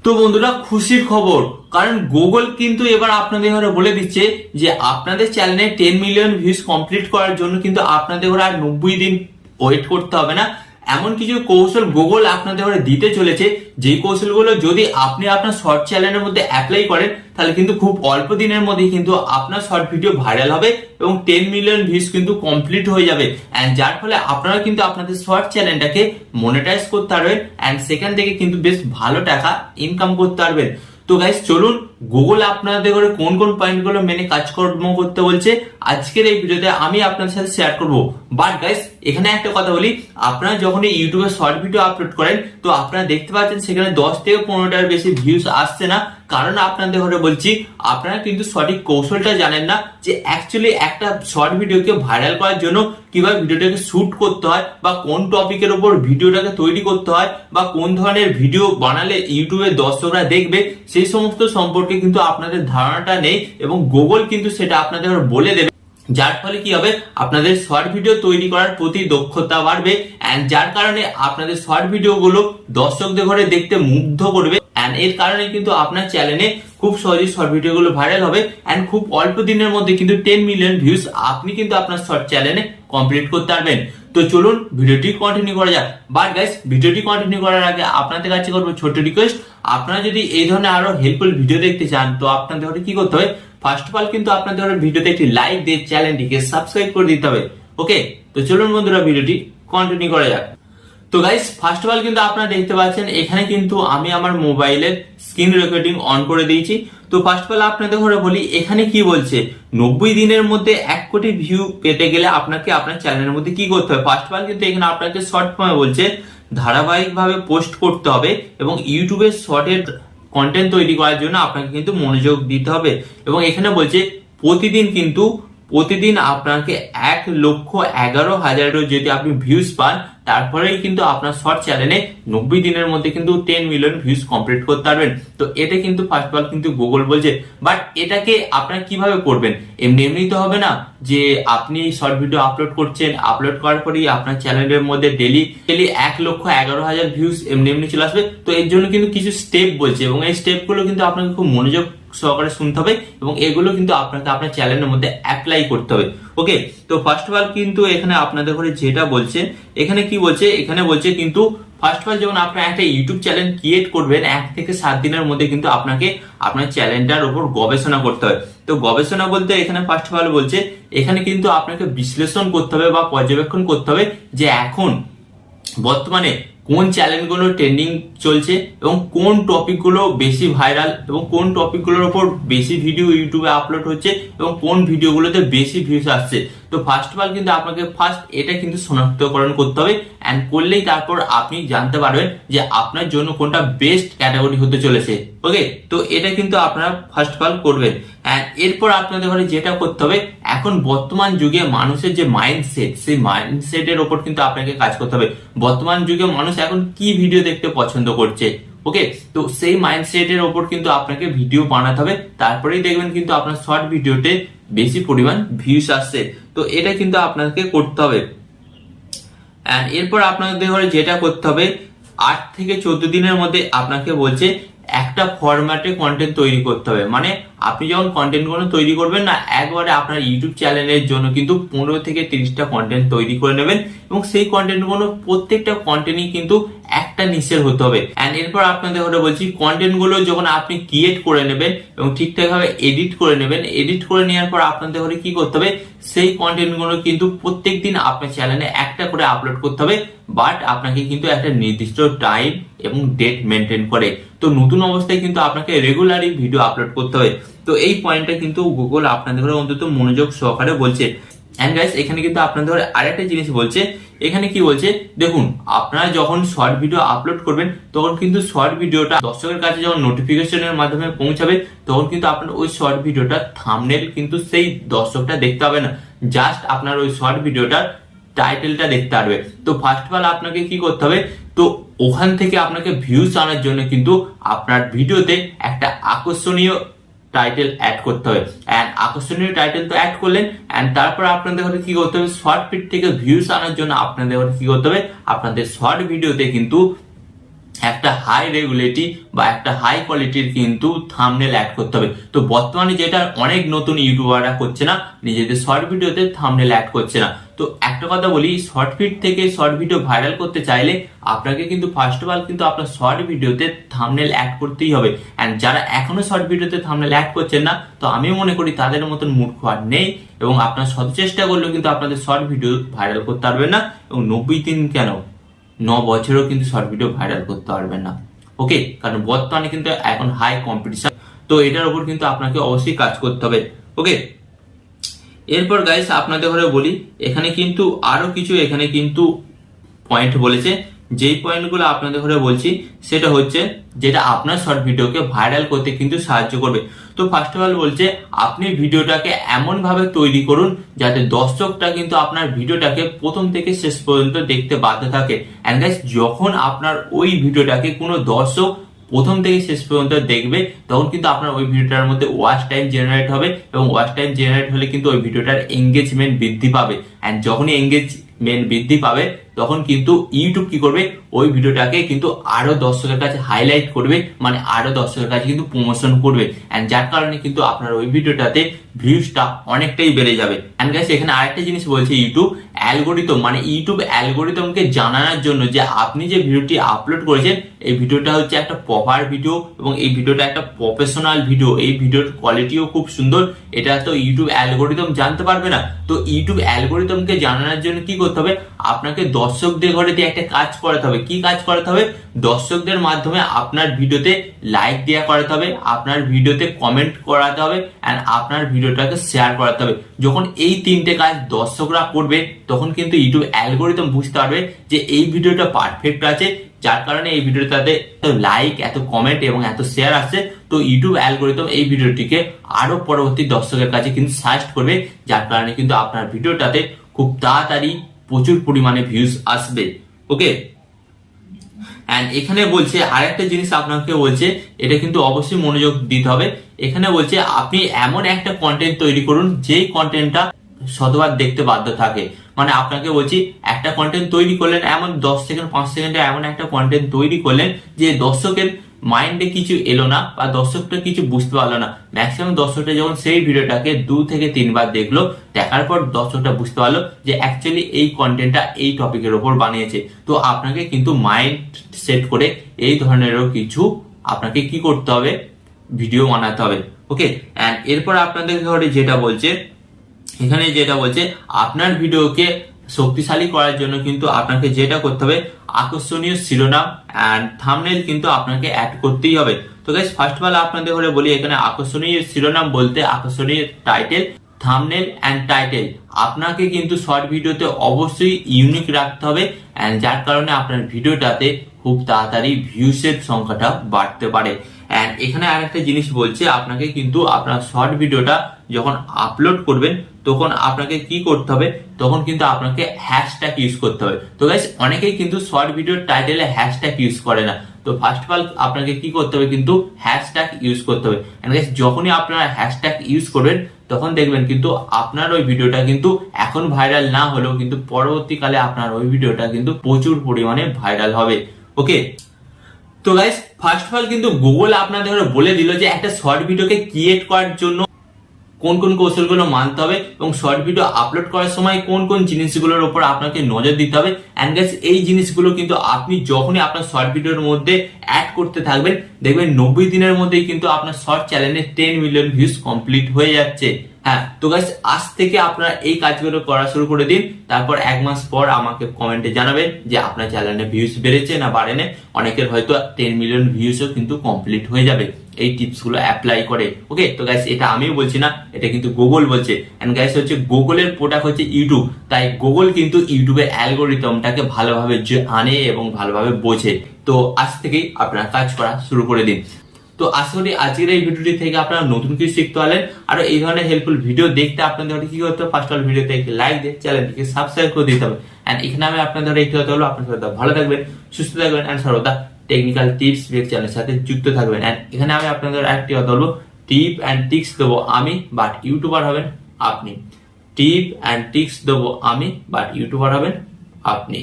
তো বন্ধুরা খুশির খবর, কারণ গুগল কিন্তু এবার আপনাদের ঘরে বলে দিচ্ছে যে আপনাদের চ্যানেলে 10 মিলিয়ন ভিউজ কমপ্লিট করার জন্য কিন্তু আপনাদের ঘরে আর 90 দিন ওয়েট করতে হবে না। এমন কিছু কৌশল গুগল আপনাদের ঘরে দিতে চলেছে, যেই কৌশলগুলো যদি আপনি আপনার শর্ট চ্যানেলের মধ্যে অ্যাপ্লাই করেন তাহলে কিন্তু খুব অল্প দিনের মধ্যে কিন্তু আপনার শর্ট ভিডিও ভাইরাল হবে এবং 10 মিলিয়ন ভিউজ কিন্তু কমপ্লিট হয়ে যাবে। এন্ড যার ফলে আপনারা কিন্তু আপনাদের শর্ট চ্যানেলটাকে মনিটাইজ করতে পারবেন এন্ড সেখান থেকে কিন্তু বেশ ভালো টাকা ইনকাম করতে পারবেন। তো গাইস চলুন গুগল আপনাদের করে কোন কোন পয়েন্টগুলো মেনে কাজকর্ম করতে বলছে আজকের এই ভিডিওতে আমি আপনাদের সাথে শেয়ার করব। বাট গাইস এখানে একটা কথা বলি, আপনারা যখন এই ইউটিউবে শর্ট ভিডিও আপলোড করেন তো আপনারা দেখতে পাচ্ছেন সেখানে 10 থেকে 15টার বেশি ভিউজ আসছে না। কারণ আপনাদের ঘরে বলছি আপনারা কিন্তু সঠিক কৌশলটা জানেন না যে অ্যাকচুয়ালি একটা শর্ট ভিডিওকে ভাইরাল করার জন্য কিভাবে ভিডিওটাকে শুট করতে হয় বা কোন টপিকের উপর ভিডিওটাকে তৈরি করতে হয় বা কোন ধরনের ভিডিও বানালে ইউটিউবে দর্শকরা দেখবে সেই সমস্ত সম্পর্কে কিন্তু আপনাদের ধারণাটা নেই এবং গুগল কিন্তু সেটা আপনাদের বলে দেবে। যার ফলে কি হবে, আপনাদের শর্ট ভিডিও তৈরি করার প্রতি দক্ষতা বাড়বে এন্ড যার কারণে আপনাদের শর্ট ভিডিও গুলো দর্শকদের ঘরে দেখতে মুগ্ধ করবে এন্ড এর কারণে কিন্তু আপনার চ্যানেলে খুব সহজেই শর্ট ভিডিও গুলো ভাইরাল হবে এন্ড খুব অল্প দিনের মধ্যে কিন্তু 10 মিলিয়ন ভিউজ আপনি কিন্তু আপনার শর্ট চ্যানেলে কমপ্লিট করতে পারবেন। তো চলুন ভিডিওটি কন্টিনিউ করা যাক। বাট গাইস ভিডিওটি কন্টিনিউ করার আগে আপনাদের কাছে করবো ছোট্ট রিকোয়েস্ট, আপনারা যদি এই ধরনের আরো হেল্পফুল ভিডিও দেখতে চান তো আপনাদের কি করতে হবে, ফার্স্ট অফ অল কিন্তু আপনাদের ভিডিওতে একটি লাইক দিয়ে চ্যানেলটিকে সাবস্ক্রাইব করে দিতে হবে। ওকে, তো চলুন বন্ধুরা ভিডিওটি কন্টিনিউ করা যাক। তো গাইস ফার্স্ট অফ অল কিন্তু আপনারা দেখতে পাচ্ছেন এখানে কিন্তু আমি আমার মোবাইলের স্ক্রিন রেকর্ডিং অন করে দিয়েছি। তো ফার্স্ট অফ অল আপনাদের ঘরে বলি এখানে কি বলছে, 90 দিনের মধ্যে 1 কোটি ভিউ পেতে গেলে আপনাকে আপনার চ্যানেলের মধ্যে কি করতে হবে। ফার্স্ট অফ অল কিন্তু এখানে আপনাকে শর্ট ফর্মে বলছে ধারাবাহিকভাবে পোস্ট করতে হবে এবং ইউটিউবের শর্টের কন্টেন্ট তৈরি করার জন্য আপনাকে কিন্তু মনোযোগ দিতে হবে এবং এখানে বলছে প্রতিদিন আপনাকে 1,11,000 যদি আপনি ভিউজ পান তারপরেই কিন্তু আপনার শর্ট চ্যানেলে 90 দিনের মধ্যে কিন্তু 10 মিলিয়ন ভিউজ কমপ্লিট করতে পারবেন। তো এটা কিন্তু ফার্স্ট অফ অল কিন্তু গুগল বলছে। বাট এটাকে আপনারা কিভাবে করবেন, এমনি তো হবে না যে আপনি শর্ট ভিডিও আপলোড করছেন, আপলোড করার পরেই আপনার চ্যানেলের মধ্যে ডেলি 1,11,000 ভিউজ এমনি চলে আসবে। তো এর জন্য কিন্তু কিছু স্টেপ বলছে এবং এই স্টেপগুলো কিন্তু আপনাকে খুব মনোযোগ সহকারে শুনতে হবে এবং এগুলো কিন্তু আপনাকে আপনার চ্যানেলের মধ্যে অ্যাপ্লাই করতে হবে। ওকে, তো ফার্স্ট অফ অল কিন্তু এখানে আপনাদের ঘরে যেটা বলছে, এখানে কি বলছে, এখানে বলছে কিন্তু ফার্স্ট অফ অল যখন আপনি একটা ইউটিউব চ্যানেল ক্রিয়েট করবেন 1 থেকে 7 দিনের মধ্যে কিন্তু আপনাকে আপনার চ্যানেলটার উপর গবেষণা করতে হবে। তো গবেষণা বলতে এখানে ফার্স্ট অফ অল বলছে এখানে কিন্তু আপনাকে বিশ্লেষণ করতে হবে বা পর্যবেক্ষণ করতে হবে যে এখন বর্তমানে কোন চ্যানেলগুলো ট্রেন্ডিং চলছে এবং কোন টপিকগুলো বেশি ভাইরাল এবং কোন টপিকগুলোর উপর বেশি ভিডিও ইউটিউবে আপলোড হচ্ছে এবং কোন ভিডিওগুলোতে বেশি ভিউজ আসছে। তো ফার্স্ট অফ অল কিন্তু আপনাকে এটা কিন্তু শনাক্তকরণ করতে হবে এন্ড করলেই তারপর আপনি জানতে পারবেন যে আপনার জন্য কোনটা বেস্ট ক্যাটাগরি হতে চলেছে। ওকে, তো এটা কিন্তু আপনারা ফার্স্ট অফ অল করবেন এন্ড এরপর আপনাদের ঘরে যেটা করতে হবে, এখন বর্তমান যুগে মানুষের যে মাইন্ডসেট সেই মাইন্ডসেটের উপর কিন্তু আপনাকে কাজ করতে হবে। বর্তমান যুগে মানুষ এখন কি ভিডিও দেখতে পছন্দ করছে, ওকে, তো সেই মাইন্ডসেটের উপর কিন্তু আপনাকে ভিডিও বানাতে হবে, তারপরেই দেখবেন কিন্তু আপনার শর্ট ভিডিওতে বেশি পরিমাণ ভিউস আসছে। তো এটা কিন্তু আপনাকে করতে হবে এন্ড এরপর আপনাদের ঘরে যেটা করতে হবে 8 থেকে 14 দিনের মধ্যে আপনাকে বলছে একটা ফরম্যাটে কন্টেন্ট তৈরি করতে হবে। মানে আপনি যখন কন্টেন্ট গুলো তৈরি করবেন না, একবারে আপনার ইউটিউব চ্যানেলের জন্য কিন্তু 15 থেকে 30টা কন্টেন্ট তৈরি করে নেবেন এবং সেই কন্টেন্ট গুলো প্রত্যেকটা কন্টেন্টই কিন্তু একটা নিচের হতে হবে এন্ড এরপর আপনাদের ঘরে বলছি কন্টেন্ট গুলো যখন আপনি ক্রিয়েট করে নেবেন এবং ঠিকঠাক ভাবে এডিট করে নেবেন, এডিট করে নেওয়ার পর আপনাদের ঘরে কি করতে হবে, সেই কন্টেন্ট গুলো কিন্তু প্রত্যেকদিন আপনার চ্যানেলে একটা করে আপলোড করতে হবে। বাট আপনাকে কিন্তু একটা নির্দিষ্ট টাইম এবং ডেট মেনটেন করে। তো নতুন অবস্থায় কিন্তু আপনাকে রেগুলারই ভিডিও আপলোড করতে হবে। তো এই পয়েন্টটা কিন্তু গুগল আপনাদের ঘরে অন্তত মনোযোগ সহকারে বলছে এন্ড গাইস এখানে কিন্তু আপনাদের ঘরে আরেকটা জিনিস বলছে, এখানে কি বলছে দেখুন, আপনারা যখন শর্ট ভিডিও আপলোড করবেন তখন কিন্তু শর্ট ভিডিওটা দর্শকের কাছে যখন নোটিফিকেশনের মাধ্যমে পৌঁছাবে তখন কিন্তু আপনার ওই শর্ট ভিডিওটা থাম্বনেল কিন্তু সেই দর্শকটা দেখতে হবে না, জাস্ট আপনার ওই শর্ট ভিডিওটার টাইটেলটা দেখতে পারবে। তো ফার্স্ট অফ অল আপনাকে কি করতে হবে, তো ওখান থেকে আপনাকে ভিউজ আনার জন্য কিন্তু আপনার ভিডিওতে একটা আকর্ষণীয় টাইটেল অ্যাড করতে হবে এন্ড আকর্ষণীয় টাইটেল তো অ্যাড করলেন এন্ড তারপর আপনাদের কি করতে হবে, শর্ট ফিট থেকে ভিউজ আনার জন্য আপনাদের কি করতে হবে, আপনাদের শর্ট ভিডিওতে কিন্তু একটা হাই রেগুলেটি বা একটা হাই কোয়ালিটির কিন্তু থাম্বনেল অ্যাড করতে হবে। তো বর্তমানে যেটা অনেক নতুন ইউটিউবাররা করছে না, নিজেদের শর্ট ভিডিওতে থাম্বনেল অ্যাড করছে না। তো একটা কথা বলি, শর্ট ফিট থেকে শর্ট ভিডিও ভাইরাল করতে চাইলে আপনাকে কিন্তু ফার্স্ট অফ অল কিন্তু আপনার শর্ট ভিডিওতে থাম্বনেল অ্যাড করতেই হবে। এন্ড যারা এখনো শর্ট ভিডিওতে থাম্বনেল অ্যাড করছেন না, তো আমি মনে করি তাদের মতন মূর্খ আর নেই, এবং আপনার শত চেষ্টা করলেও কিন্তু আপনাদের শর্ট ভিডিও ভাইরাল করতে পারবেন না, এবং 90 দিন কেন 9 বছরও কিন্তু শর্ট ভিডিও ভাইরাল করতে পারবেন না। ওকে, কারণ বর্তমানে কিন্তু এখন হাই কম্পিটিশন, তো এটার উপর কিন্তু আপনাকে অবশ্যই কাজ করতে হবে। ওকে, এরপর গাইস আপনাদের ঘরে বলি, এখানে কিন্তু আরো কিছু এখানে কিন্তু পয়েন্ট বলেছে, যেই পয়েন্টগুলো আপনাদের ঘরে বলছি সেটা হচ্ছে যেটা আপনার শর্ট ভিডিওকে ভাইরাল করতে কিন্তু সাহায্য করবে। তো ফার্স্ট অফ অল বলছে আপনি ভিডিওটাকে এমন ভাবে তৈরি করুন যাতে দর্শকটা কিন্তু আপনার ভিডিওটাকে প্রথম থেকে শেষ পর্যন্ত দেখতে বাধ্য থাকে। এন্ড গাইস, যখন আপনার ওই ভিডিওটাকে কোনো দর্শক প্রথম থেকে শেষ পর্যন্ত দেখবে, তখন কিন্তু আপনার ওই ভিডিওটার মধ্যে ওয়াচ টাইম জেনারেট হবে, এবং ওয়াচ টাইম জেনারেট হলে কিন্তু ওই ভিডিওটার এঙ্গেজমেন্ট বৃদ্ধি পাবে। এন্ড যখনই এঙ্গেজমেন্ট বৃদ্ধি পাবে, তখন কিন্তু ইউটিউব কি করবে, ওই ভিডিওটাকে কিন্তু আরো দর্শকের কাছে হাইলাইট করবে, মানে আরো দর্শকের কাছে কিন্তু প্রমোশন করবে। এন্ড যার কারণে কিন্তু আপনার ওই ভিডিওটাতে ভিউজটা অনেকটাই বেড়ে যাবে। এন্ড গাইস, এখানে আরেকটা জিনিস বলছে ইউটিউব অ্যালগোরিদম, মানে ইউটিউব অ্যালগোরিদমকে জানানোর জন্য যে আপনি যে ভিডিওটি আপলোড করেছেন এই ভিডিওটা হচ্ছে একটা প্রপার ভিডিও, এবং এই ভিডিওটা একটা প্রফেশনাল ভিডিও, এই ভিডিওর কোয়ালিটিও খুব সুন্দর, এটা তো ইউটিউব অ্যালগোরিদম জানতে পারবে না। তো ইউটিউব অ্যালগোরিদমকে জানানোর জন্য কি করতে হবে, আপনাকে দর্শকদের ঘরে দিয়ে একটা কাজ করাতে হবে। কি কাজ করাতে হবে, দর্শকদের মাধ্যমে আপনার ভিডিওতে লাইক দেওয়া করাতে হবে, আপনার ভিডিওতে কমেন্ট করাতে হবে, এন্ড আপনার ভিডিওটাকে শেয়ার করাতে হবে। যখন এই তিনটে কাজ দর্শকরা করবে, তখন কিন্তু ইউটিউব অ্যালগোরিদম বুঝতে পারবে যে এই ভিডিওটা পারফেক্ট আছে, যার কারণে এই ভিডিওটাতে এত লাইক, এত কমেন্ট এবং এত শেয়ার আসছে। তো ইউটিউব অ্যালগোরিদম এই ভিডিওটিকে আরো পরবর্তী দর্শকের কাছে কিন্তু সাজেস্ট করবে, যার কারণে কিন্তু আপনার ভিডিওটাতে খুব তাড়াতাড়ি প্রচুর পরিমাণে ভিউজ আসবে। ওকে, এন্ড এখানে বলছে আরেকটা জিনিস আপনাকে বলছে, এটা কিন্তু অবশ্যই মনোযোগ দিতে হবে। এখানে বলছে আপনি এমন একটা কন্টেন্ট তৈরি করুন যেই কন্টেন্টটা শতবার দেখতে বাধ্য থাকে। মানে আপনাকে বলছি, একটা কন্টেন্ট তৈরি করলেন, এমন 10 সেকেন্ড 5 সেকেন্ডে এমন একটা কন্টেন্ট তৈরি করলেন যে দর্শকের মাইন্ডে কিছু এলো না, বা দর্শকটা কিছু বুঝতে পারলো না। ম্যাক্সিমাম দর্শকটা যখন সেই ভিডিওটাকে 2 থেকে 3 বার দেখলো, দেখার পর দর্শকটা বুঝতে পারলো যে অ্যাকচুয়ালি এই কন্টেন্টটা এই টপিকের উপর বানিয়েছে। তো আপনাকে কিন্তু মাইন্ড সেট করে এই ধরনেরও কিছু আপনাকে কি করতে হবে, ভিডিও বানাতে হবে। ওকে, এন্ড এরপর আপনাদের ঘরে যেটা বলছে, এখানে যেটা বলছে আপনার ভিডিওকে শক্তিশালী করার জন্য কিন্তু আপনাকে যেটা করতে হবে, আকর্ষণীয় শিরোনাম এন্ড থাম্বনেল কিন্তু আপনাকে অ্যাড করতেই হবে। তো গাইস, ফার্স্ট অফ অল আপনাদের ঘরে বলি, এখানে আকর্ষণীয় শিরোনাম বলতে আকর্ষণীয় টাইটেল, থাম্বনেল এন্ড টাইটেল আপনাকে কিন্তু শর্ট ভিডিওতে অবশ্যই ইউনিক রাখতে হবে, এন্ড যার কারণে আপনার ভিডিওটাতে খুব তাড়াতাড়ি ভিউসের সংখ্যাটা বাড়তে পারে। এন্ড এখানে আরেকটা জিনিস বলছে, আপনাকে কিন্তু আপনার শর্ট ভিডিওটা যখন আপলোড করবেন, তখন আপনাকে কি করতে হবে, তখন কিন্তু আপনাকে হ্যাশট্যাগ ইউজ করতে হবে। তো গাইস, অনেকেই কিন্তু শর্ট ভিডিওর টাইটেলে হ্যাশট্যাগ ইউজ করে না। তো ফার্স্ট অফ অল আপনাকে কি করতে হবে, কিন্তু হ্যাশট্যাগ ইউজ করতে হবে। এন্ড গাইস, যখনই আপনারা হ্যাশট্যাগ ইউজ করবেন, তখন দেখবেন কিন্তু আপনার ওই ভিডিওটা কিন্তু এখন ভাইরাল না হলেও কিন্তু পরবর্তীকালে আপনার ওই ভিডিওটা কিন্তু প্রচুর পরিমাণে ভাইরাল হবে। ওকে, তো গাইস, ফার্স্ট অফ অল কিন্তু গুগল আপনাদের বলে দিল যে একটা শর্ট ভিডিওকে ক্রিয়েট করার জন্য কোন কোন কৌশলগুলো মানতে হবে, এবং শর্ট ভিডিও আপলোড করার সময় কোন কোন জিনিসগুলোর উপর আপনাকে নজর দিতে হবে। এন্ড গাইস, এই জিনিসগুলো কিন্তু আপনি যখনই আপনার শর্ট ভিডিওর মধ্যে অ্যাড করতে থাকবেন, দেখবেন 90 দিনের মধ্যেই কিন্তু আপনার শর্ট চ্যানেলে 10 মিলিয়ন ভিউজ কমপ্লিট হয়ে যাচ্ছে। হ্যাঁ, তো গাইস, আজ থেকে আপনারা এই কাজগুলো করা শুরু করে দিন, তারপর 1 মাস পর আমাকে কমেন্টে জানাবেন যে আপনার চ্যানেলে ভিউজ বেড়েছে না বাড়েনি। অনেকের হয়তো 10 মিলিয়ন ভিউজও কিন্তু কমপ্লিট হয়ে যাবে এই টিপস গুলো অ্যাপ্লাই করে। ওকে, তো গাইস, এটা আমিও বলছি না, এটা কিন্তু গুগল বলছে। এন্ড গাইস, হচ্ছে গুগলের প্রোডাক্ট হচ্ছে ইউটিউব, তাই গুগল কিন্তু ইউটিউবের অ্যালগোরিদমটাকে ভালোভাবে আনে এবং ভালোভাবে বোঝে। তো আজ থেকেই আপনারা কাজ করা শুরু করে দিন। তো আশা করি আজকের এই ভিডিওটি থেকে আপনারা নতুন কিছু শিখতে পারলেন। আর এই ধরনের হেল্পফুল ভিডিও দেখতে আপনাদের কি করতে হবে, ফার্স্ট অল ভিডিওতে একটি লাইক দিয়ে চ্যানেলটিকে সাবস্ক্রাইব করে দিতে হবে। এন্ড এখানে আমি আপনাদের একটি কথা বলবো, আপনার সর্বদা ভালো থাকবেন, সুস্থ থাকবেন, এন্ড সর্বদা টেকনিক্যাল টিপস ভিডিও চ্যানেলের সাথে যুক্ত থাকবেন। এন্ড এখানে আমি আপনাদের আরেকটি কথা বলবো, টিপ এন্ড টিক্স দেবো আমি, বাট ইউটিউবার হবেন আপনি। টিপ এন্ড টিক্স দেবো আমি, বাট ইউটিউবার হবেন আপনি।